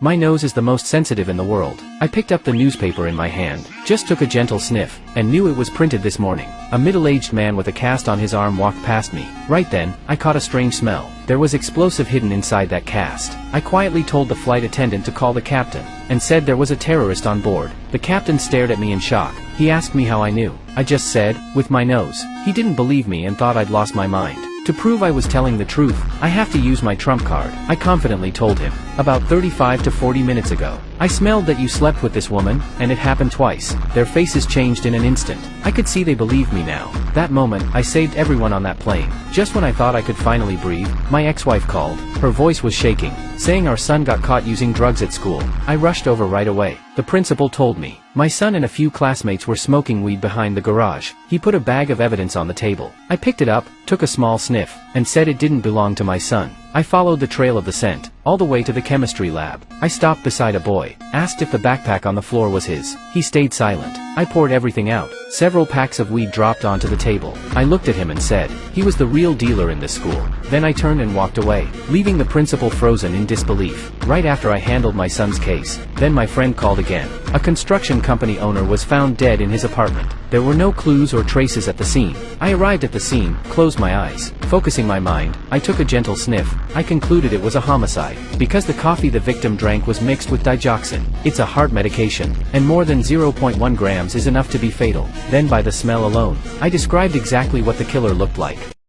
My nose is the most sensitive in the world. I picked up the newspaper in my hand, just took a gentle sniff, and knew it was printed this morning. A middle-aged man with a cast on his arm walked past me. Right then, I caught a strange smell. There was explosive hidden inside that cast. I quietly told the flight attendant to call the captain, and said there was a terrorist on board. The captain stared at me in shock. He asked me how I knew. I just said, with my nose. He didn't believe me and thought I'd lost my mind. To prove I was telling the truth, I have to use my trump card. I confidently told him. About 35 to 40 minutes ago, I smelled that you slept with this woman, and it happened twice. Their faces changed in an instant. I could see they believed me now. That moment, I saved everyone on that plane. Just when I thought I could finally breathe, my ex-wife called. Her voice was shaking, saying our son got caught using drugs at school. I rushed over right away. The principal told me. My son and a few classmates were smoking weed behind the garage. He put a bag of evidence on the table. I picked it up, took a small sniff, and said it didn't belong to my son. I followed the trail of the scent, all the way to the chemistry lab. I stopped beside a boy, asked if the backpack on the floor was his. He stayed silent. I poured everything out. Several packs of weed dropped onto the table. I looked at him and said, he was the real dealer in this school. Then I turned and walked away, leaving the principal frozen in disbelief. Right after I handled my son's case, then my friend called again. A construction company owner was found dead in his apartment. There were no clues or traces at the scene. I arrived at the scene, closed my eyes. Focusing my mind, I took a gentle sniff. I concluded it was a homicide, because the coffee the victim drank was mixed with digoxin. It's a heart medication, and more than 0.1 grams is enough to be fatal. Then by the smell alone, I described exactly what the killer looked like.